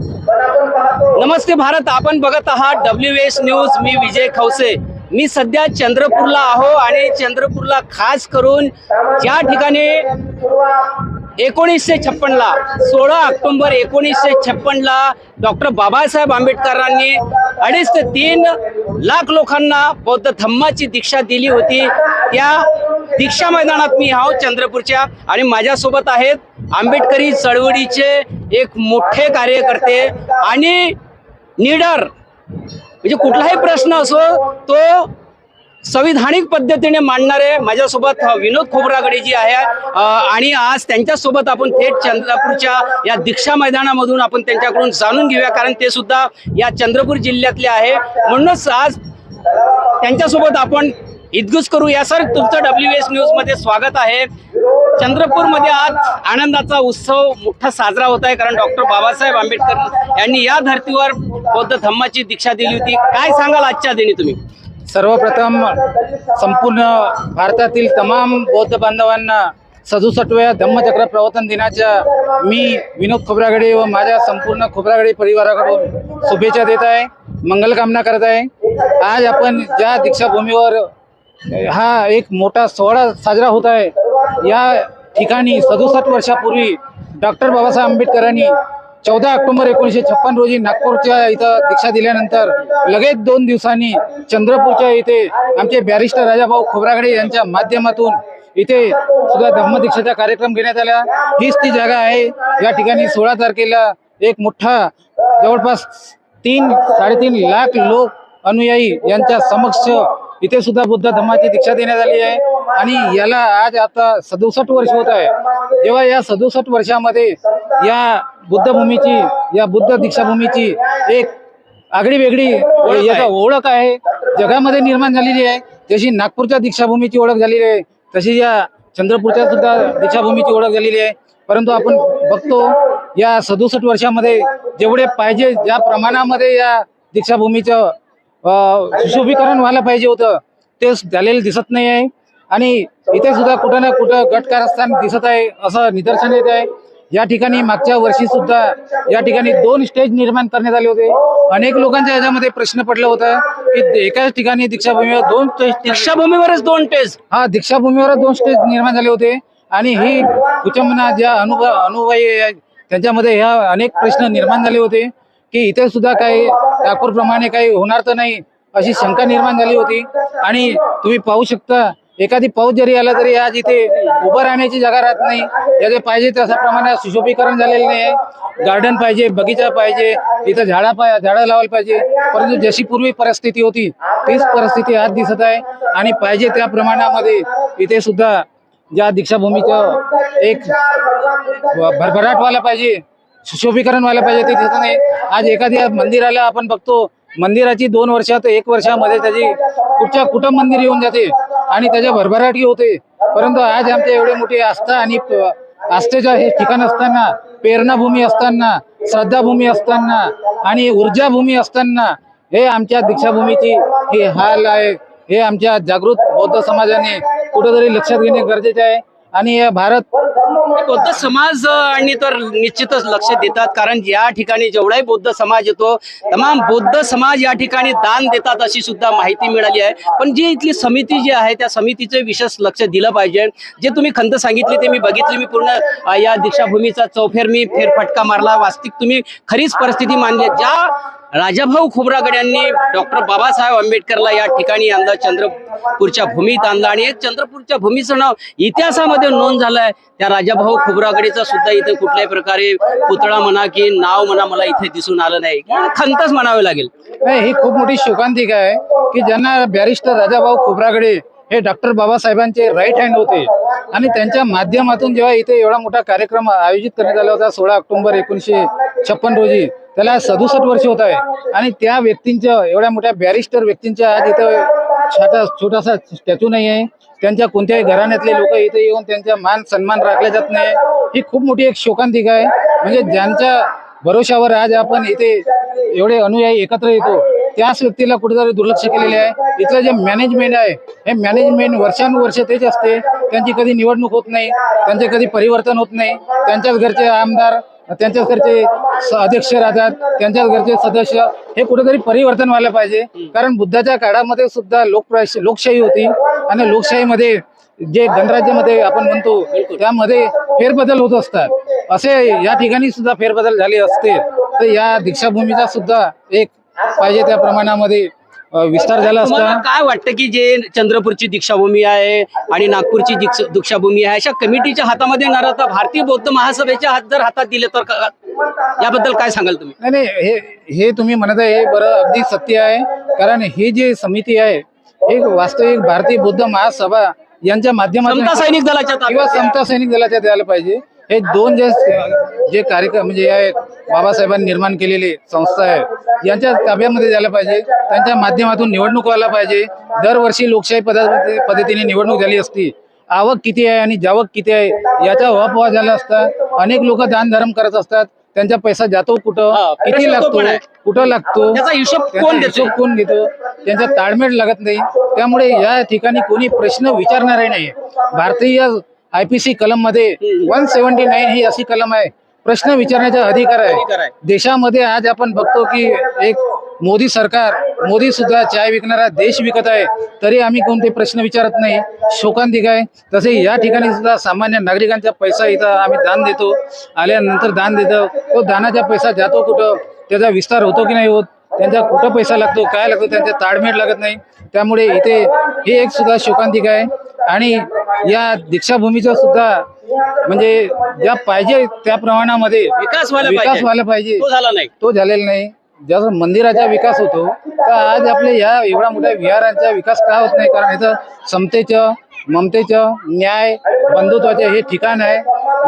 नमस्ते भारत, आपण बघत आहात WS न्यूज. मी विजय खवसे. मी सध्या चंद्रपूरला आहो आणि चंद्रपूरला खास करून ज्या ठिकाणी 1956ला 16 ऑक्टोबर 1956ला डॉक्टर बाबासाहेब आंबेडकरांनी 2.5 ते 3 लाख लोकांना बौद्ध धम्माची दीक्षा दिली होती, त्या दीक्षा मैदानात मी आहो चंद्रपूरच्या. आणि माझ्यासोबत आहेत आंबेडकरी चळवळीचे एक मोठे कार्यकर्ते आणि निडर, म्हणजे कुठलाही प्रश्न असो तो संविधानिक पद्धतीने मांडणारे माझ्यासोबत विनोद खोब्रागडे जी आहे. आणि आज त्यांच्यासोबत आपण थेट चंद्रपूरच्या या दीक्षा मैदानामधून आपण त्यांच्याकडून जाणून घेऊया, कारण ते सुद्धा या चंद्रपूर जिल्ह्यातले आहे. म्हणूनच आज त्यांच्यासोबत आपण इतकूच करूया. सर, तुमचं WS न्यूज मध्ये स्वागत आहे. चंद्रपूरमध्ये आज आनंदाचा उत्सव मोठा साजरा होत आहे, कारण डॉक्टर बाबासाहेब आंबेडकर यांनी या धर्तीवर बौद्ध धम्माची दीक्षा दिली होती. काय सांगाल आजच्या दिनी तुम्ही? सर्वप्रथम संपूर्ण भारतातील तमाम बौद्ध बांधवांना 67व्या धम्मचक्र प्रवर्तन दिनाच्या मी विनोद खोब्रागडे व माझ्या संपूर्ण खोब्रागडे परिवाराकडून शुभेच्छा देत आहे, मंगलकामना करत आहे. आज आपण ज्या दीक्षाभूमीवर हा एक मोठा सोहळा साजरा होत आहे, या ठिकाणी 67 वर्षापूर्वी डॉक्टर बाबासाहेब आंबेडकरांनी 14 ऑक्टोबर 1956 रोजी नागपूरच्या इथं दीक्षा दिल्यानंतर लगेच 2 दिवसांनी चंद्रपूरच्या इथे आमचे बॅरिस्टर राजाभाऊ खोब्रागडे यांच्या माध्यमातून इथे सुद्धा धम्मदीक्षेचा कार्यक्रम घेण्यात आला. हीच ती जागा आहे. या ठिकाणी 16 तारखेला एक मोठा जवळपास 3-3.5 लाख लोक अनुयायी यांच्या समक्ष इथे सुद्धा बुद्ध धम्माची दीक्षा देण्यात आली आहे. आणि याला आज आता 67 वर्ष होत आहे. जेव्हा या 67 वर्षामध्ये या बुद्धभूमीची, या बुद्ध दीक्षाभूमीची एक आगळी वेगळी याचा ओळख आहे, जगामध्ये निर्माण झालेली आहे. जशी नागपूरच्या दीक्षाभूमीची ओळख झालेली आहे, तशी या चंद्रपूरच्या सुद्धा दीक्षाभूमीची ओळख झालेली आहे. परंतु आपण बघतो या 67 वर्षामध्ये जेवढे पाहिजे, ज्या प्रमाणामध्ये या दीक्षाभूमीचं सुशोभीकरण व्हायला पाहिजे होतं ते झालेलं दिसत नाही आहे. आणि इथे सुद्धा कुठं ना कुठं गटकारस्थान दिसत आहे असं निदर्शन येत आहे. या ठिकाणी मागच्या वर्षी सुद्धा या ठिकाणी 2 स्टेज निर्माण करण्यात आले होते. अनेक लोकांच्या याच्यामध्ये प्रश्न पडला होता की एकाच ठिकाणी दीक्षाभूमीवर 2 स्टेज, दीक्षाभूमीवरच 2 स्टेज, दीक्षाभूमीवर 2 स्टेज निर्माण झाले होते. आणि ही कुचंबना ज्या अनुभवी त्यांच्यामध्ये ह्या अनेक प्रश्न निर्माण झाले होते की इथे सुद्धा काही नागपूरप्रमाणे काही होणार तर नाही अशी शंका निर्माण झाली होती. आणि तुम्ही पाहू शकता, एखादी पाऊस जरी आला तरी आज इथे उभं राहण्याची जागा राहत नाही. याचे पाहिजे तशा प्रमाणात सुशोभीकरण झालेलं नाही आहे. गार्डन पाहिजे, बगीचा पाहिजे, इथं झाडं लावायला पाहिजे. परंतु जशी पूर्वी परिस्थिती होती तीच परिस्थिती आज दिसत आहे. आणि पाहिजे त्या प्रमाणामध्ये इथे सुद्धा ज्या दीक्षाभूमीचं एक भरभराट व्हायला पाहिजे, सुशोभीकरण व्हायला पाहिजे, ते दिसत नाही. आज एखाद्या मंदिराला आपण बघतो, मंदिराची 2 वर्षात 1 वर्षामध्ये त्याची कुठं मंदिर येऊन जाते आणि त्याच्या भरभराटी होते. परंतु आज आमच्या एवढे मोठी आस्था आणि आस्थेचं हे ठिकाण असताना, प्रेरणाभूमी असताना, श्रद्धाभूमी असताना आणि ऊर्जाभूमी असताना हे आमच्या दीक्षाभूमीची हे हाल आहे. हे आमच्या जागृत बौद्ध समाजाने कुठेतरी लक्षात घेणे गरजेचे आहे. आणि भारत बौद्ध समाज आणि तर निश्चितच लक्ष देतात, कारण या ठिकाणी जेवढाही बौद्ध समाज येतो तमाम बौद्ध समाज या ठिकाणी दान देतात अशी सुद्धा माहिती मिळाली आहे. पण जी इथली समिती जी आहे त्या समितीचे विशेष लक्ष दिलं पाहिजे. जे तुम्ही खंत सांगितली ते मी बघितली. मी पूर्ण या दीक्षाभूमीचा चौफेर मी फेरफटका मारला. वास्तविक तुम्ही खरीच परिस्थिती मानली. ज्या राजाभाऊ खोब्रागडे यांनी डॉक्टर बाबासाहेब आंबेडकरला या ठिकाणी आणलं, चंद्रपूरच्या भूमीत आणलं आणि एक चंद्रपूरच्या भूमीचं नाव इतिहासामध्ये नोंद झालंय. त्या राजाभाऊ खोब्रागडेचा सुद्धा इथे कुठल्याही प्रकारे पुतळा म्हणा की नाव म्हणा मला इथे दिसून आलं नाही. खंतच म्हणावे लागेल. नाही, ही खूप मोठी शोकांतिका आहे की ज्यांना बॅरिस्टर राजाभाऊ खोब्रागडे हे डॉक्टर बाबासाहेबांचे राईट हँड होते आणि त्यांच्या माध्यमातून जेव्हा इथे एवढा मोठा कार्यक्रम आयोजित करण्यात आला होता 16 ऑक्टोबर 1956 रोजी, त्याला 67 वर्ष होत आहे. आणि त्या व्यक्तींच्या, एवढ्या मोठ्या बॅरिस्टर व्यक्तींच्या आज इथं छोटासा स्टॅच्यू नाही आहे. त्यांच्या कोणत्याही घराण्यातले लोक इथे येऊन त्यांचा मान सन्मान राखला जात नाही. ही खूप मोठी एक शोकांतिका आहे. म्हणजे ज्यांच्या भरोशावर आज आपण इथे एवढे अनुयायी एकत्र येतो त्याच व्यक्तीला कुठेतरी दुर्लक्ष केलेले आहे. इथलं जे मॅनेजमेंट आहे हे मॅनेजमेंट वर्षानुवर्ष तेच असते. त्यांची कधी निवडणूक होत नाही, त्यांचे कधी परिवर्तन होत नाही. त्यांच्याच घरचे आमदार त्यांच्याच घरचे अध्यक्ष राहतात, त्यांच्याच घरचे सदस्य, हे कुठेतरी परिवर्तन व्हायला पाहिजे. कारण बुद्धाच्या काळामध्ये सुद्धा लोकशाही होती आणि लोकशाहीमध्ये जे गणराज्यामध्ये आपण म्हणतो त्यामध्ये फेरबदल होत असतात. असे या ठिकाणी सुद्धा फेरबदल झाले असते तर या दीक्षाभूमीचा सुद्धा एक पाहिजे त्या प्रमाणामध्ये विस्तार झाला तुम्हाला असता. काय वाटतं की जे चंद्रपूरची दीक्षाभूमी आहे आणि नागपूरची दीक्षाभूमी आहे, अशा कमिटीच्या हातामध्ये न राहता भारतीय बौद्ध महासभेच्या हात जर हातात दिले तर याबद्दल काय सांगाल तुम्ही? नाही नाही, हे तुम्ही म्हणत आहे हे बरं अगदी सत्य आहे. कारण ही जी समिती आहे हे वास्तविक भारतीय बौद्ध महासभा यांच्या माध्यमातून समता सैनिक दलाच्या किंवा ताब्यात समता सैनिक दलाच्या द्यायला पाहिजे. हे दोन जे कार्यक्रम म्हणजे आहेत बाबासाहेबांनी निर्माण केलेली संस्था आहे यांच्या ताब्यामध्ये द्यायला पाहिजे. त्यांच्या माध्यमातून निवडणूक व्हायला पाहिजे. दरवर्षी लोकशाही पद्धतीने निवडणूक झाली असती. आवक किती आहे आणि जावक किती आहे याचा उहापोह झाला असता. अनेक लोक दान धर्म करत असतात, त्यांचा पैसा जातो कुठं, किती प्रश्न तो लागतो, पण आहे. कुठं लागतो, त्याचा हिशोब त्याचा कोण देतो? हिशोब कोण घेतो, त्यांचा ताळमेळ लागत नाही. त्यामुळे या ठिकाणी कोणी प्रश्न विचारणारही नाही. भारतीय IPC कलम मध्ये 179 ही अशी कलम आहे, प्रश्न विचारण्याचा अधिकार आहे. देशामध्ये आज आपण बघतो की एक मोदी सरकार, मोदी सुद्धा चाय विकणारा देश विकत आहे, तरी आम्ही कोणते प्रश्न विचारत नाही. शोकांतिक आहे. तसे या ठिकाणी सुद्धा सामान्य नागरिकांचा पैसा इथं आम्ही दान देतो, आल्यानंतर दान देतो. तो दानाचा पैसा जातो कुठं, त्याचा विस्तार होतो की नाही होत, त्यांचा कुठं पैसा लागतो, काय लागतो, त्यांचा ताळमेळ लागत नाही. त्यामुळे इथे हे एक सुद्धा शोकांतिक आहे. आणि या दीक्षाभूमीचा सुद्धा म्हणजे ज्या पाहिजे त्या प्रमाणामध्ये विकास विकास व्हायला पाहिजे, तो झाला नाही. तो झालेला नाही. जसं मंदिराचा विकास होतो तर आज आपले या एवढ्या मोठ्या विहारांचा विकास का होत नाही? कारण इथं समतेचं, ममतेचं, न्याय, बंधुत्वाचे हे ठिकाण आहे.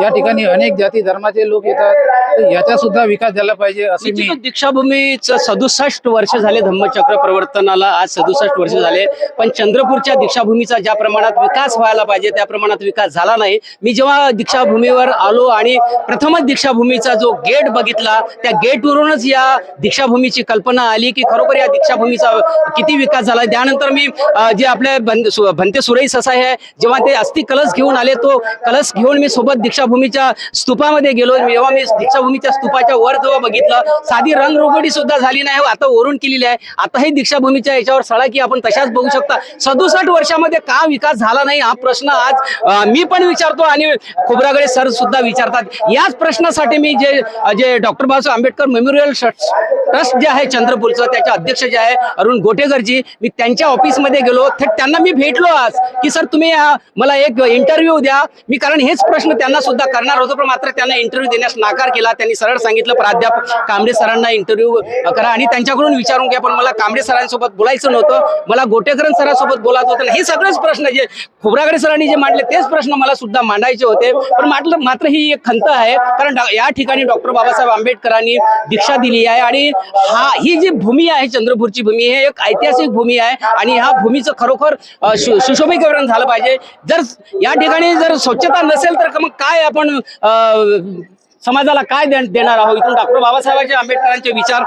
या ठिकाणी अनेक जाती धर्माचे लोक येतात, तर याचा सुद्धा विकास झाला पाहिजे असे मी. दीक्षाभूमीचं 67 वर्ष झाले धम्मचक्र प्रवर्तनाला, आज 67 वर्ष झाले. पण चंद्रपूरच्या दीक्षाभूमीचा ज्या प्रमाणात विकास व्हायला पाहिजे त्या प्रमाणात विकास झाला नाही. मी जेव्हा दीक्षाभूमीवर आलो आणि प्रथमच दीक्षाभूमीचा जो गेट बघितला, त्या गेटवरूनच या दीक्षाभूमीची कल्पना आली की खरोखर या दीक्षाभूमीचा किती विकास झाला. त्यानंतर मी जे आपले भंते सुरई ससाई आहे, जेव्हा ते अस्थि कलश घेऊन आले, तो कलश घेऊन मी सोबत दीक्षाभूमीच्या स्तूपामध्ये गेलो. जेव्हा मी दीक्षाभूमीच्या स्तूपाच्या वर जेव्हा बघितलं, साधी रंगरोगडी सुद्धा झाली नाही, आता वरून केलेली आहे. आताही दीक्षाभूमीच्या याच्यावर सळाकी आपण तशाच बघू शकता. 67 वर्षामध्ये का विकास झाला नाही हा प्रश्न आज मी पण विचारतो आणि खोब्रागडे सर सुद्धा विचारतात. याच प्रश्नासाठी मी जे doctor Babasaheb Ambedkar memorial trust जे आहे चंद्रपूरचं, त्याचे अध्यक्ष जे आहे अरुण गोटेकरजी, मी त्यांच्या ऑफिसमध्ये गेलो. त्यांना मी भेटलो आज की सर तुम्ही मला एक इंटरव्ह्यू द्या. मी कारण हेच प्रश्न त्यांना सुद्धा करणार होतो, पण मात्र त्यांना इंटरव्ह्यू देण्यास नाकार केला. त्यांनी सरळ सांगितलं प्राध्यापक कांबळे सरांना इंटरव्ह्यू करा आणि त्यांच्याकडून विचारून घ्या. पण मला कांबळे सरांसोबत बोलायचं नव्हतं, मला गोटेकर सरांसोबत बोलायचं होतं. हे सगळेच प्रश्न जे खोब्रागडे सरांनी जे मांडले तेच प्रश्न मला सुद्धा मांडायचे होते. पण मात्र ही एक खंत आहे, कारण या ठिकाणी डॉक्टर बाबासाहेब आंबेडकरांनी दीक्षा दिली आहे आणि ही जी भूमी आहे चंद्रपूरची भूमी, हे एक ऐतिहासिक भूमी आहे आणि ह्या भूमीचं खरोखर सुशोभीकरण झालं पाहिजे. जर या ठिकाणी जर स्वच्छता नसेल तर मग काय आपण समाजाला काय देणार आहोत? इथून डॉक्टर बाबासाहेबांचे आंबेडकरांचे विचार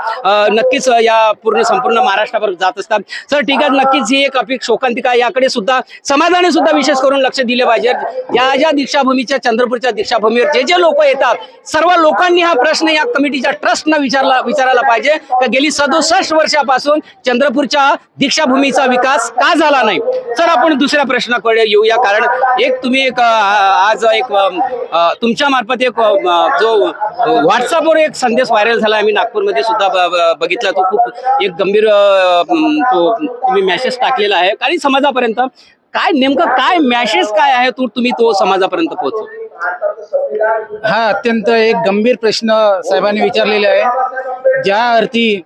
नक्कीच या संपूर्ण महाराष्ट्रावर जात असतात. सर ठीक आहे, नक्कीच ही एक शोकांतिका, याकडे सुद्धा समाजाने सुद्धा विशेष करून लक्ष दिले पाहिजे. ज्या दीक्षाभूमीच्या चंद्रपूरच्या दीक्षाभूमीवर जे लोक येतात, सर्व लोकांनी हा प्रश्न या कमिटीच्या ट्रस्टनं विचारायला पाहिजे की गेली 67 वर्षापासून चंद्रपूरच्या दीक्षाभूमीचा विकास का झाला नाही. सर आपण दुसऱ्या प्रश्नाकडे येऊया, कारण एक तुम्ही आज तुमच्या मार्फत एक जो व्हॉट्सअपवर एक संदेश व्हायरल झाला, आम्ही नागपूरमध्ये सुद्धा बघितला. तो खूप एक गंभीर तो तुम्ही मेसेज टाकलेला आहे आणि समाजापर्यंत काय नेमकं काय मेसेज काय आहे तुम्ही तो समाजापर्यंत पोहोचव. हा अत्यंत एक गंभीर प्रश्न साहेबांनी विचारलेला आहे. ज्या अर्थी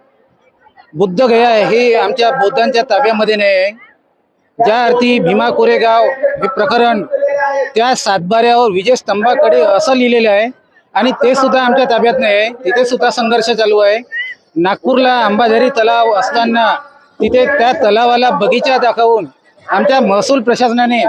बुद्ध गया हे आमच्या बौद्धांच्या ताब्यामध्ये नाही आहे, ज्या अर्थी भीमा कोरेगाव हे प्रकरण त्या सातबाऱ्यावर विजयस्तंभाकडे असं लिहिलेलं आहे आणि ते सुद्धा आमच्या ताब्यात नाही आहे. तिथे सुद्धा संघर्ष चालू आहे. नागपूरला अंबाझरी तलाव असताना तिथे त्या तलावाला बगीचा दाखवून आमच्या महसूल प्रशासनाने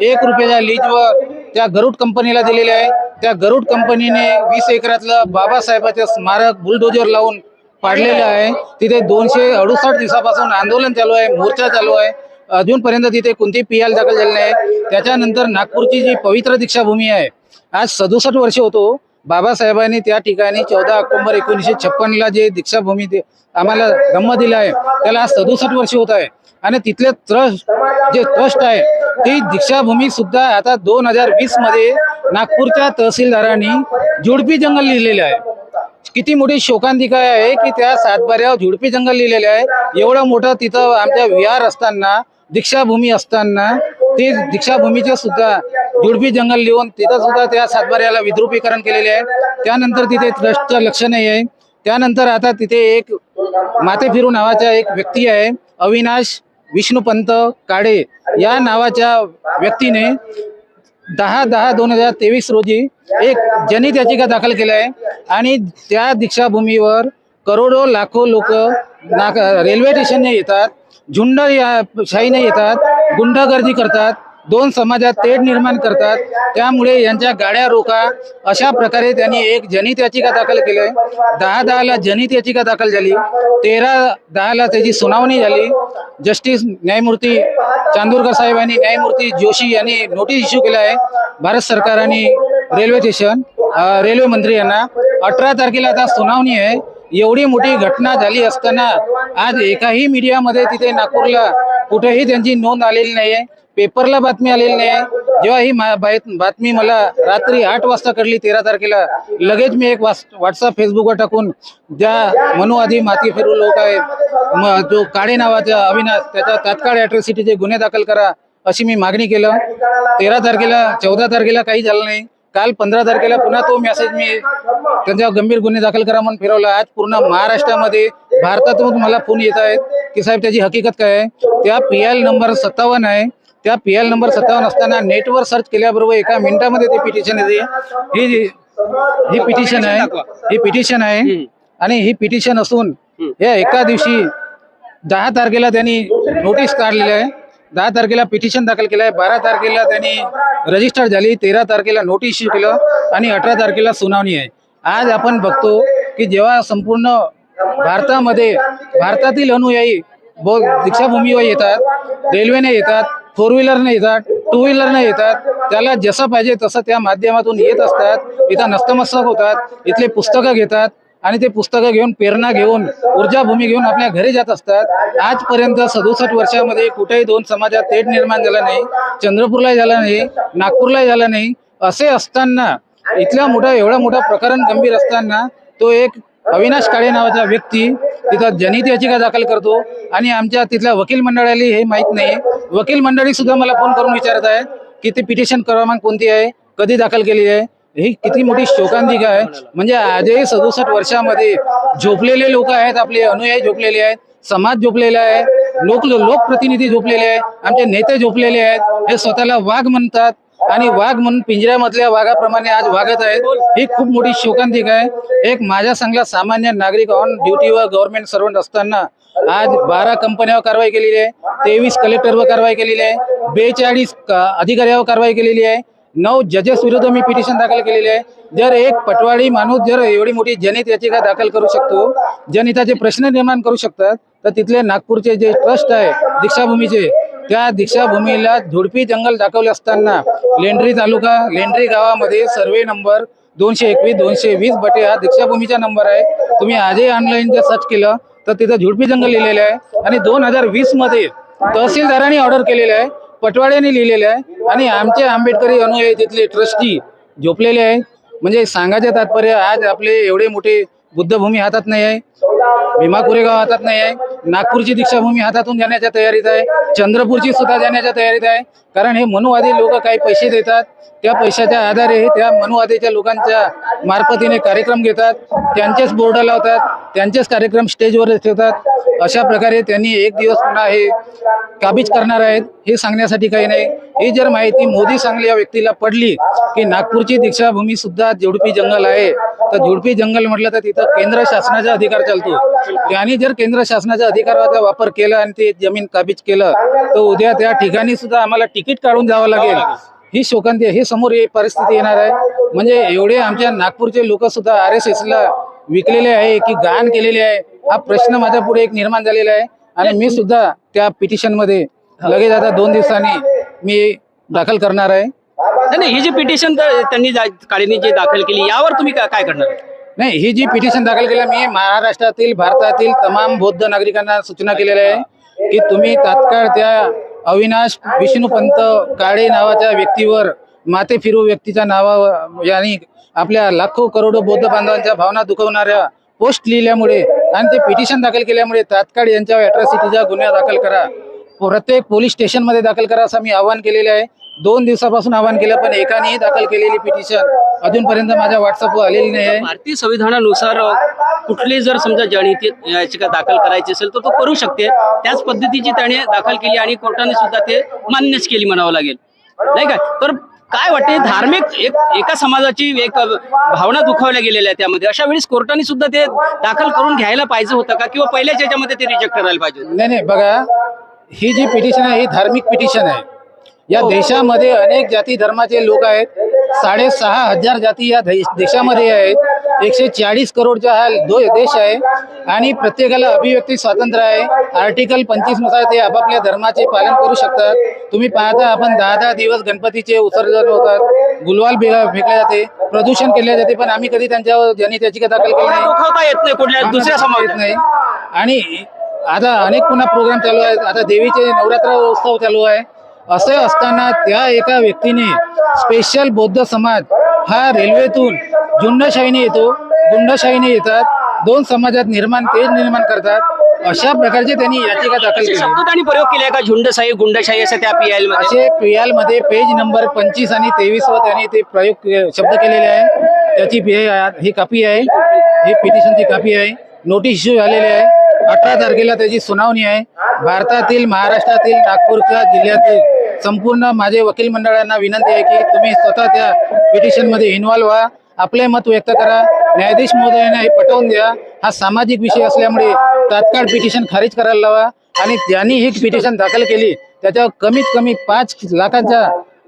1 रुपयाच्या लीजवर त्या गरुड कंपनीला दिलेले आहे. त्या गरुड कंपनीने 20 एकरातलं बाबासाहेबांचं स्मारक बुलडोजर लावून पाडलेलं आहे. तिथे 268 दिवसापासून आंदोलन चालू आहे, मोर्चा चालू आहे. अजूनपर्यंत तिथे कोणती PL दाखल झाली नाही. त्याच्यानंतर नागपूरची जी पवित्र दीक्षाभूमी आहे, आज 67 वर्ष होतो, बाबासाहेबांनी त्या ठिकाणी 14 ऑक्टोबर 1956ला जे दीक्षाभूमी आम्हाला धम्म दिला आहे त्याला आज 67 वर्ष होत आहे. आणि तिथले ट्रस्ट आहे ती दीक्षाभूमी सुद्धा आता 2020 मध्ये नागपूरच्या तहसीलदारांनी झुडपी जंगल लिहिलेले आहे. किती मोठी शोकांतिका आहे की त्या सातबाऱ्यावर झुडपी जंगल लिहिलेले आहे. एवढं मोठं तिथं आमच्या विहार असताना दीक्षाभूमी असताना ते दीक्षाभूमीचे सुद्धा झुडपी जंगल लिहून तिथं सुद्धा त्या सातबाऱ्याला विद्रुपीकरण केलेले आहे. त्यानंतर तिथे ट्रस्टचं लक्ष नाही आहे. त्यानंतर आता तिथे एक माथेफिरू नावाचा एक व्यक्ती आहे, अविनाश विष्णुपंत काळे या नावाच्या व्यक्तीने 10/10/2023 रोजी एक जनहित याचिका दाखल केली आहे. आणि त्या दीक्षाभूमीवर करोडो लाखो लोक रेल्वे स्टेशनने येतात, झुंडशाहीने येतात, गुंडगर्दी करतात, दोन समाजात तेढ निर्माण करतात. त्यामुळे यांच्या गाड्या रोका अशा प्रकारे त्यांनी एक जनहित याचिका दाखल केली आहे. 10/10ला जनहित याचिका दाखल झाली, 13/10ला त्याची सुनावणी झाली. जस्टिस न्यायमूर्ती चांदूरकर साहेब आणि न्यायमूर्ती जोशी यांनी नोटीस इश्यू केला आहे भारत सरकार आणि रेल्वे मंत्री यांना. 18 तारखेला आता सुनावणी आहे. एवढी मोठी घटना झाली असताना आज एकाही मीडियामध्ये तिथे नागपूरला कुठेही त्यांची नोंद आलेली नाही आहे, पेपरला बातमी आलेली नाही आहे. जेव्हा ही बातमी मला रात्री 8 वाजता कळली 13 तारखेला, लगेच मी एक व्हॉट्सअप फेसबुकवर टाकून ज्या मनुवादी माथेफिरू लोक आहेत जो काळे नावाचा अविनाश त्याचा तात्काळ ॲट्रॉसिटीचे गुन्हे दाखल करा अशी मी मागणी केलं. 13 तारखेला 14 तारखेला काही झालं नाही. काल 15 तारखेला पुन्हा तो मेसेज मी त्यांच्यावर गंभीर गुन्हे दाखल करा म्हणून फिरवला. आज पूर्ण महाराष्ट्रामध्ये भारतातून मला फोन येत आहेत की साहेब त्याची हकीकत काय आहे. त्या PL नंबर 57 आहे. त्या PL नंबर 57 असताना नेटवर सर्च केल्याबरोबर एका मिनिटामध्ये ते पिटिशन येते. ही पिटिशन आहे आणि ही पिटिशन असून या एका दिवशी 10 तारखेला त्यांनी नोटीस काढलेली आहे. 10 तारखेला पिटिशन दाखल केलं आहे. 12 तारखेला त्यांनी रजिस्टर झाली, 13 तारखेला नोटीस इश्यू केलं आणि 18 तारखेला सुनावणी आहे. आज आपण बघतो की जेव्हा संपूर्ण भारतातील अनुयायी दीक्षाभूमीवर येतात, रेल्वेने येतात, 4 व्हीलरने येतात, 2 व्हीलरने येतात, त्याला जसं पाहिजे तसं त्या माध्यमातून येत असतात. इथं नतमस्तक होतात, इथले पुस्तकं घेतात आणि ते पुस्तकं घेऊन प्रेरणा घेऊन ऊर्जाभूमी घेऊन आपल्या घरी जात असतात. आजपर्यंत 67 वर्षामध्ये कुठेही दोन समाजात तेढ निर्माण झाला नाही. चंद्रपूरला झाला नाही, नागपूरला झाला नाही. असे असताना एवढा मोठा प्रकरण गंभीर असताना तो एक अविनाश काळे नावाचा व्यक्ती तिथं जनहित याचिका दाखल करतो आणि आमच्या तिथल्या वकील मंडळाला हे माहीत नाही. वकील मंडळी सुद्धा मला फोन करून विचारत आहे की ते पिटिशन क्रमांक कोणती आहे, कधी दाखल केली आहे. ही किती मोठी शोकांतिका आहे. म्हणजे आजही 67 वर्षामध्ये झोपलेले लोक आहेत, आपले अनुयायी झोपलेले आहेत, समाज झोपलेला आहे, लोकप्रतिनिधी झोपलेले आहेत, आमचे नेते झोपलेले आहेत. हे स्वतःला वाघ म्हणतात आणि वाघ म्हणून पिंजऱ्यामधल्या वाघाप्रमाणे आज वागत आहेत. ही खूप मोठी शोकांतिका आहे. एक माझ्या सांगला सामान्य नागरिक ऑन ड्युटीवर गव्हर्नमेंट सर्वंट असताना आज 12 कंपन्यांवर कारवाई केलेली आहे, 23 कलेक्टरवर कारवाई केलेली आहे, 42 अधिकाऱ्यावर कारवाई केलेली आहे, 9 जजेस विरुद्ध मी पिटिशन दाखल केलेले आहे. जर एक पटवाडी माणूस जर एवढी मोठी जनहित याचिका दाखल करू शकतो, जनहिताचे प्रश्न निर्माण करू शकतात, तर तिथले नागपूरचे जे ट्रस्ट आहे दीक्षाभूमीचे, त्या दीक्षाभूमीला झुडपी जंगल दाखवले असताना लेंडरी तालुका लेंडरी गावामध्ये सर्वे नंबर 221-220 बटे हा दीक्षाभूमीचा नंबर आहे. तुम्ही आजही ऑनलाईन जर सर्च केलं तर तिथं झुडपी जंगल लिहिलेलं आहे. आणि 2020 मध्ये तहसीलदारांनी ऑर्डर केलेलं आहे, पटवाड्यांनी लिहिलेलं आहे आणि आमचे आंबेडकरी अनुयायी तिथले ट्रस्टी झोपलेले आहेत. म्हणजे सांगायचं तात्पर्य आज आपले एवढे मोठे बुद्धभूमी हातात नाही आहे, भीमा कोरेगाव हातात नाही आहे, नागपूरची दीक्षाभूमी हातातून जाण्याच्या तयारीत आहे, चंद्रपूरची सुद्धा जाण्याच्या तयारीत आहे. कारण हे मनुवादी लोक काही पैसे देतात, त्या पैशाच्या आधारे त्या मनुवादीच्या लोकांच्या मार्फतीने कार्यक्रम घेतात, त्यांचेच बोर्ड लावतात, त्यांचेच कार्यक्रम स्टेजवर ठेवतात. अशा प्रकारे त्यांनी एक दिवस पुन्हा हे काबीज करणार आहेत हे सांगण्यासाठी काही नाही. ही जर माहिती मोदी सांगल्या व्यक्तीला पडली की नागपूरची दीक्षाभूमी सुद्धा झुडपी जंगल आहे, तर झुडपी जंगल म्हटलं तर तिथं केंद्र शासनाचा अधिकार चालतो. त्यांनी जर केंद्र शासनाच्या अधिकाराचा वापर केला आणि ते जमीन काबीज केलं तर उद्या त्या ठिकाणी सुद्धा आम्हाला तिकीट काढून जावं लागेल. ही शोकांती हे समोर परिस्थिती येणार आहे. म्हणजे एवढे आमच्या नागपूरचे लोक सुद्धा RSSला विकलेले आहे की गाण केलेले आहे, हा प्रश्न माझ्या पुढे एक निर्माण झालेला आहे. आणि मी सुद्धा त्या पिटिशन मध्ये लगेच आता 2 दिवसांनी मी दाखल करणार आहे. नाही, ही जी पिटिशन त्यांनी काळेंनी जे दाखल केली यावर तुम्ही काय करणार? नाही, ही जी पिटिशन दाखल केली, मी महाराष्ट्रातील भारतातील तमाम बौद्ध नागरिकांना सूचना केलेल्या आहे की तुम्ही तात्काळ त्या अविनाश विष्णुपंत काळे नावाच्या व्यक्तीवर, माते फिरू व्यक्तीच्या नावावर यांनी आपल्या लाखो करोडो बौद्ध बांधवांच्या भावना दुखवणाऱ्या पोस्ट लिहिल्यामुळे आणि ते पिटिशन दाखल केल्यामुळे तात्काळ यांच्यावर अॅट्रॉसिटीचा गुन्हा दाखल करा, प्रत्येक पोलीस स्टेशनमध्ये दाखल करा असं मी आवाहन केलेले आहे. 2 दिवसापासून आवाहन केलं, पण एकानेही दाखल केलेली पिटिशन अजूनपर्यंत माझ्या व्हॉट्सअपवर आलेली नाही आहे. भारतीय संविधानानुसार कुठली जर समजा जनहित याचिका दाखल करायची असेल तर तो करू शकते. त्याच पद्धतीची त्याने दाखल केली आणि कोर्टाने सुद्धा ते मान्यच केली म्हणावं लागेल, नाही का? तर काय वाटते, धार्मिक एका समाजाची एक भावना दुखावल्या गेलेल्या आहे त्यामध्ये, अशा वेळेस कोर्टाने सुद्धा ते दाखल करून घ्यायला पाहिजे होतं का, किंवा पहिल्याच याच्यामध्ये ते रिजेक्ट करायला पाहिजे होतं? नाही, बघा, ही जी पिटिशन आहे ही धार्मिक पिटिशन आहे. या देशामध्ये अनेक जाती धर्माचे लोक आहेत. 6,500 जाती या देशामध्ये आहेत. 140 करोडचा हा देश आहे आणि प्रत्येकाला अभिव्यक्ती स्वातंत्र्य आहे. आर्टिकल 25 नुसार ते आपापल्या धर्माचे पालन करू शकतात. तुम्ही पाहता, आपण 10 दिवस गणपतीचे विसर्जन होतात, गुलवाल फेकले जाते, प्रदूषण केले जाते, पण आम्ही कधी त्यांच्यावर जनहित याचिका दाखल केली नाही. दुखावता येत नाही कुठल्या दुसऱ्या समाजात येत नाही. आणि आता अनेक पुन्हा प्रोग्राम चालू आहेत. आता देवीचे नवरात्र उत्सव चालू आहे. असे असताना त्या एका व्यक्तीने स्पेशल बौद्ध समाज हा रेल्वेतून झुंडशाहीने येतो, गुंडशाहीने येतात, 2 समाजात तेज निर्माण करतात, अशा प्रकारचे त्यांनी याचिका दाखल केली. शब्द त्यांनी प्रयोग केलाय का, झुंडशाही गुंडशाही असं त्या PIL मध्ये? असे PIL मध्ये पेज नंबर 25 आणि 23 वर त्यांनी ते शब्द केलेले आहे. त्याची ही कॉपी आहे, ही पिटिशनची कॉपी आहे. नोटीस इश्यू झालेली आहे. 18 तारखेला त्याची सुनावणी आहे. भारतातील, महाराष्ट्रातील, नागपूरच्या जिल्ह्यातील संपूर्ण माझे वकील मंडळांना विनंती आहे की तुम्ही स्वतः त्या पिटिशन मध्ये इन्व्हॉल्व्ह व्हा, आपले मत व्यक्त करा. न्यायाधीश महोदयांना हे पटवून द्या. हा सामाजिक विषय असल्यामुळे तात्काळ पिटिशन खारिज करायला लावा. आणि ज्यांनी ही पिटिशन दाखल केली त्याच्यावर कमीत कमी 5 लाखांचा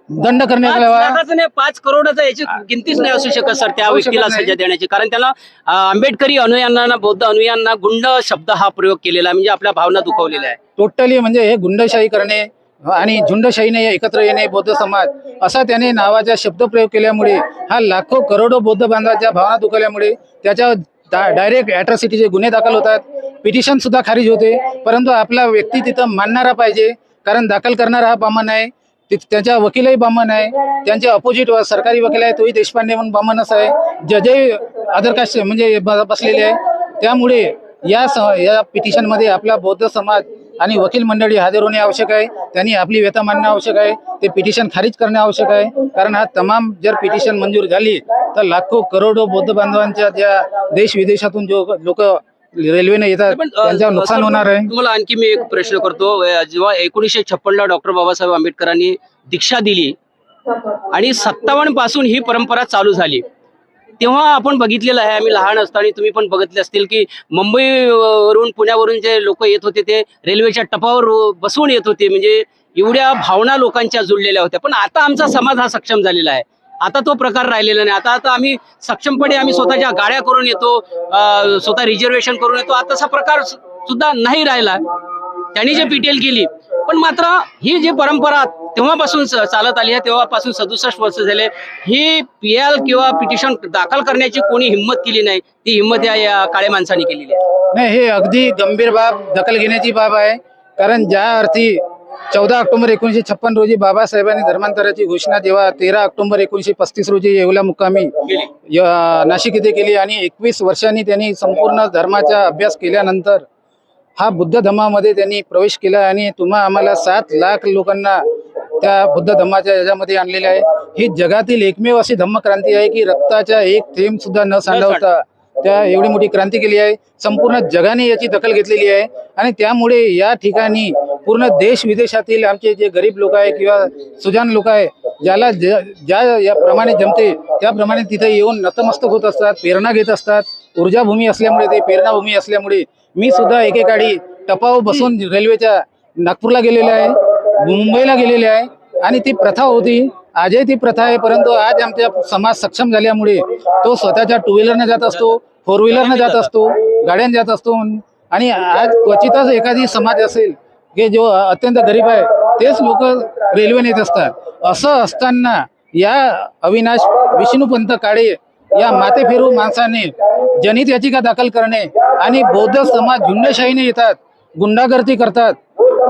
दंड करण्यात यावा. 5 करोडाचा याची किंमतीच नाही असू शकत सर त्या व्यक्तीला सजा देण्याची, कारण त्याला आंबेडकरी अनुयायांना, बौद्ध अनुयायांना गुंड शब्द हा प्रयोग केलेला, म्हणजे आपल्या भावना दुखवलेल्या आहे. टोटली म्हणजे हे गुंडशाही करणे आणि झुंडशाहीने एकत्र येणे बौद्ध समाज असा त्याने नावाचा शब्द प्रयोग केल्यामुळे हा लाखो करोडो बौद्ध बांधवांच्या भावना दुखवल्यामुळे त्याच्यावर डायरेक्ट अॅट्रॉसिटीचे गुन्हे दाखल होतात. पिटिशन सुद्धा खारिज होते. परंतु आपला व्यक्ती तिथं मानणारा पाहिजे, कारण दाखल करणारा हा बामण आहे, त्यांच्या वकीलही बामण आहे, त्यांचे अपोजिट सरकारी वकील आहे तोही देशपांडे म्हणून बामणच आहे, जजही अदर कास्ट म्हणजे बसलेले आहे. त्यामुळे या पिटिशनमध्ये आपला बौद्ध समाज आणि वकील मंडळी हजर होणे आवश्यक आहे. त्यांनी आपली व्यथा मांडणं आवश्यक आहे. ते पिटिशन खारिज करणे आवश्यक आहे, कारण हा तमाम जर पिटिशन मंजूर झाली तर लाखो करोडो बौद्ध बांधवांच्या ज्या देश विदेशातून जो लोक रेल्वेने येतात त्यांच्यावर नुकसान होणार आहे. तुम्हाला आणखी मी एक प्रश्न करतो. जेव्हा 1956 ला डॉक्टर बाबासाहेब आंबेडकरांनी दीक्षा दिली आणि 57 पासून ही परंपरा चालू झाली, तेव्हा आपण बघितलेलं आहे, आम्ही लहान असताना तुम्ही पण बघितले असतील की मुंबईवरून पुण्यावरून जे लोक येत होते ते रेल्वेच्या टपावर बसवून येत होते, म्हणजे एवढ्या भावना लोकांच्या जुळलेल्या होत्या. पण आता आमचा समाज हा सक्षम झालेला आहे. आता तो प्रकार राहिलेला नाही. आता आम्ही सक्षमपणे आम्ही स्वतःच्या गाड्या करून येतो, स्वतः रिझर्वेशन करून येतो. आता तसा प्रकार सुद्धा नाही राहिला. त्यांनी जे PTL केली, पण मात्र ही जी परंपरा तेव्हापासून चालत आली आहे, तेव्हापासून 67 वर्ष झाले, ही PL किंवा पिटिशन दाखल करण्याची कोणी हिंमत केली नाही. ती हिंमत या काळ्या माणसाने केलेली आहे. नाही, हे अगदी गंभीर बाब, दखल घेण्याची बाब आहे. कारण ज्या अर्थी 14 ऑक्टोबर 1956 रोजी बाबासाहेबांनी धर्मांतराची घोषणा जेव्हा 13 ऑक्टोबर 1935 रोजी येवला मुक्कामी नाशिक येथे केली आणि 21 वर्षांनी त्यांनी संपूर्ण धर्माचा अभ्यास केल्यानंतर हा बुद्ध धम्मामध्ये त्यांनी प्रवेश केला आणि आम्हाला 7 लाख लोकांना त्या बुद्ध धम्माच्या याच्यामध्ये आणलेले आहे. ही जगातील एकमेव अशी धम्मक्रांती आहे की रक्ताचा एक थेंब सुद्धा न सांडवता त्या एवढी मोठी क्रांती केली आहे. संपूर्ण जगाने याची दखल घेतलेली आहे आणि त्यामुळे या ठिकाणी पूर्ण देश विदेशातील आमचे जे गरीब लोक आहे किंवा सुजान लोक आहे, ज्याला ज्या याप्रमाणे जमते त्याप्रमाणे तिथे येऊन नतमस्तक होत असतात, प्रेरणा घेत असतात. ऊर्जाभूमी असल्यामुळे, ते प्रेरणाभूमी असल्यामुळे मी सुद्धा एकेकाळी टपाव बसून रेल्वेच्या नागपूरला गेलेले आहे, मुंबईला गेलेले आहे आणि ती प्रथा होती. आजही ती प्रथा आहे, परंतु आज आमचा समाज सक्षम झाल्यामुळे तो स्वतःच्या 2 व्हीलरने जात असतो, 4 व्हीलरने जात असतो, गाड्याने जात असतो. आणि आज क्वचितच एखादी समाज असेल की जो अत्यंत गरीब आहे तेच लोक रेल्वेने येत असतात. असं असताना या अविनाश विष्णुपंत काळे या माथेफिरू माणसाने जनहित याचिका दाखल करणे आणि बौद्ध समाज झुंडशाहीने येतात, गुंडागर्दी करतात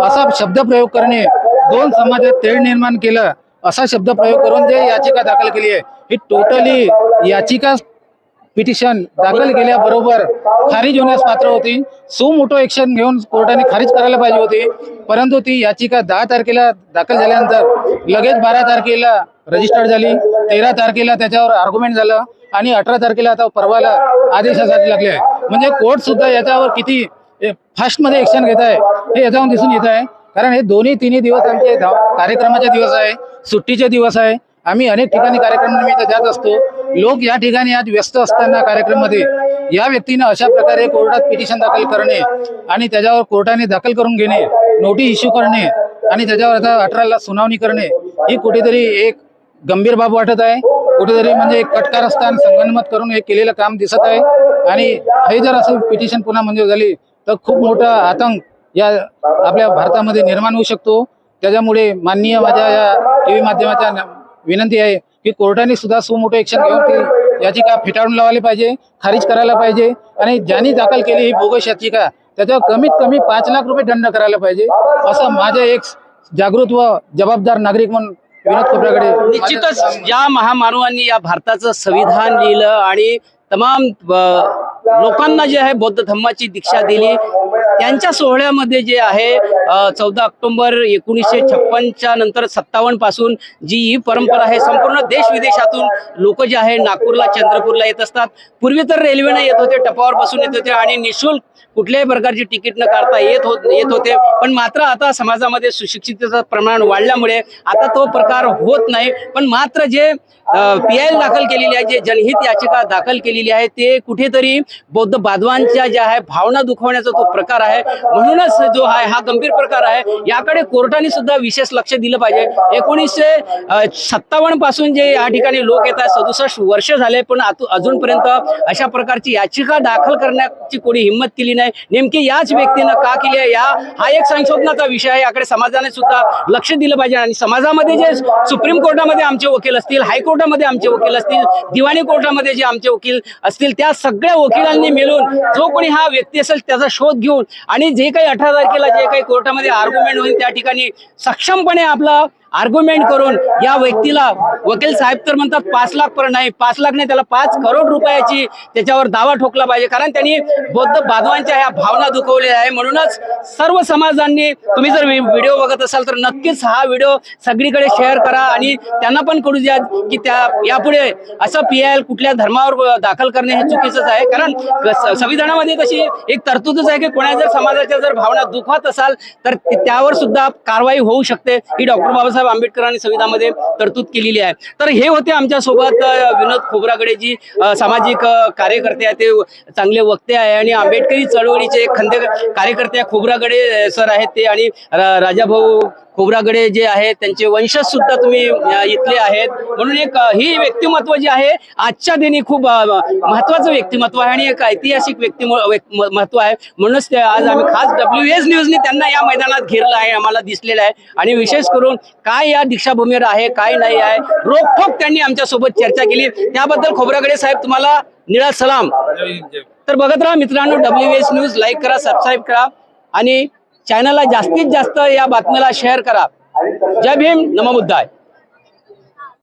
असा शब्दप्रयोग करणे, दोन समाजात तेढ निर्माण केलं असा शब्दप्रयोग करून जे याचिका दाखल केली आहे ही टोटली याचिका पिटिशन दाखल केल्याबरोबर खारिज होण्यास पात्र होती. सुमोटो ऍक्शन घेऊन कोर्टाने खारिज करायला पाहिजे होती, परंतु ती याचिका 10 तारखेला दाखल झाल्यानंतर लगेच 12 तारखेला रजिस्टर झाली, 13 तारखेला त्याच्यावर आर्ग्युमेंट झालं आणि 18 तारखेला आता परवाला आदेशासाठी लागले आहे. म्हणजे कोर्ट सुद्धा याच्यावर किती फास्ट मध्ये ऍक्शन घेत आहे हे याच्यावरून दिसून येत आहे. कारण हे तिन्ही दिवस आमचे कार्यक्रमाचे दिवस आहे, सुट्टीचे दिवस आहे. आम्ही अनेक ठिकाणी कार्यक्रमानिमित्त जात असतो. लोक या ठिकाणी आज व्यस्त असताना कार्यक्रमामध्ये या व्यक्तीने अशा प्रकारे कोर्टात पिटिशन दाखल करणे आणि त्याच्यावर कोर्टाने दाखल करून घेणे, नोटीस इश्यू करणे आणि त्याच्यावर आता 18ला सुनावणी करणे ही कुठेतरी एक गंभीर बाब वाटत आहे. कुठेतरी म्हणजे एक कटकारस्थान संगनमत करून हे केलेलं काम दिसत आहे. आणि हे जर असं पिटिशन पुन्हा मंजूर झाली तर खूप मोठा आतंक या आपल्या भारतामध्ये निर्माण होऊ शकतो. त्याच्यामुळे माननीय माझ्या या टीव्ही माध्यमाच्या विनंती आहे की कोर्टाने सुद्धा सुमोटो ऍक्शन घेऊन ती याचिका फेटाळून लावली पाहिजे, खारिज करायला पाहिजे आणि ज्यांनी दाखल केली ही बोगस याचिका त्याच्यावर कमीत कमी 5 लाख रुपये दंड करायला पाहिजे, असं माझे एक जागृत व जबाबदार नागरिक म्हणून विनोद खोब्रागडे. निश्चितच ज्या महामानवांनी या भारताचं संविधान लिहिलं आणि तमाम लोकांना जे आहे बौद्ध धम्माची दीक्षा दिली त्यांच्या सोहळ्यामध्ये जे आहे 14 ऑक्टोबर 1956च्या नंतर 57 पासून जी ही परंपरा आहे, संपूर्ण देश विदेशातून लोक जे आहे नागपूरला चंद्रपूरला येत असतात. पूर्वी तर रेल्वेने येत होते, टपावर बसून येत होते आणि निःशुल्क कुठल्याही प्रकारची तिकीट न काढता येत होते. पण मात्र आता समाजामध्ये सुशिक्षिततेचं प्रमाण वाढल्यामुळे आता तो प्रकार होत नाही. पण मात्र जे PIL दाखल केलेली आहे, जे जनहित याचिका दाखल केलेली आहे ते कुठेतरी बौद्ध बांधवांच्या ज्या आहे भावना दुखवण्याचा तो प्रकार आहे. म्हणूनच जो आहे हा गंभीर प्रकार आहे, याकडे कोर्टाने सुद्धा विशेष लक्ष दिलं पाहिजे. 1957 पासून जे या ठिकाणी लोक येतात, 67 वर्ष झाले, पण अजूनपर्यंत अशा प्रकारची याचिका दाखल करण्याची कोणी हिंमत केली नाही. नेमकी याच व्यक्तीनं का केली आहे हा एक संशोधनाचा विषय आहे. याकडे समाजाने सुद्धा लक्ष दिलं पाहिजे. आणि समाजामध्ये जे सुप्रीम कोर्टामध्ये आमचे वकील असतील, हायकोर्टामध्ये आमचे वकील असतील, दिवाणी कोर्टामध्ये जे आमचे वकील असतील, त्या सगळ्या वकिलांनी मिळून जो कोणी हा व्यक्ती असेल त्याचा शोध घेऊन आणि जे काही 18 तारखेला जे काही कोर्टामध्ये आर्ग्युमेंट होईल त्या ठिकाणी सक्षमपणे आपला आर्ग्युमेंट करून या व्यक्तीला, वकील साहेब तर म्हणतात 5 लाख पण नाही, 5 लाख नाही, त्याला 5 करोड रुपयाची त्याच्यावर दावा ठोकला पाहिजे. कारण त्यांनी बौद्ध बांधवांच्या ह्या भावना दुखवलेल्या आहे. म्हणूनच सर्व समाजांनी, तुम्ही जर व्हिडिओ बघत असाल तर नक्कीच हा व्हिडिओ सगळीकडे शेअर करा आणि त्यांना पण कळू द्या की त्या यापुढे असं PIL कुठल्या धर्मावर दाखल करणे हे चुकीचंच आहे. कारण संविधानामध्ये तशी एक तरतूदच आहे की कोणा जर समाजाच्या जर भावना दुखवत असाल तर त्यावर सुद्धा कारवाई होऊ शकते. ही डॉक्टर बाबासाहेब आंबेडकरांनी संविधानामध्ये तरतूद केलेली आहे. तर हे होते आमच्या सोबत विनोद खोब्रागडे जी सामाजिक कार्यकर्ते आहेत, ते चांगले वक्ते आहे आणि आंबेडकरी चळवळीचे एक खंदे कार्यकर्ते खोब्रागडे सर आहेत ते, आणि राजाभाऊ खोब्रागडे जे आहेत त्यांचे वंशज सुद्धा तुम्ही इथले आहेत. म्हणून एक ही व्यक्तिमत्व जे आहे आजच्या दिनी खूप महत्वाचं व्यक्तिमत्व आहे आणि एक ऐतिहासिक व्यक्तिमत्व आहे. म्हणूनच ते आज आम्ही खास WS न्यूजने त्यांना या मैदानात घेरलं आहे, आम्हाला दिसलेलं आहे. आणि विशेष करून काय या दीक्षाभूमीवर आहे, काय नाही आहे, रोखोक त्यांनी आमच्या सोबत चर्चा केली. त्याबद्दल खोब्रागडे साहेब तुम्हाला निळा सलाम. तर बघत राहा मित्रांनो, WS न्यूज लाईक करा, सबस्क्राईब करा आणि चॅनलला जास्तीत जास्त या बातमीला शेअर करा. जय भीम, नमो बुद्धाय.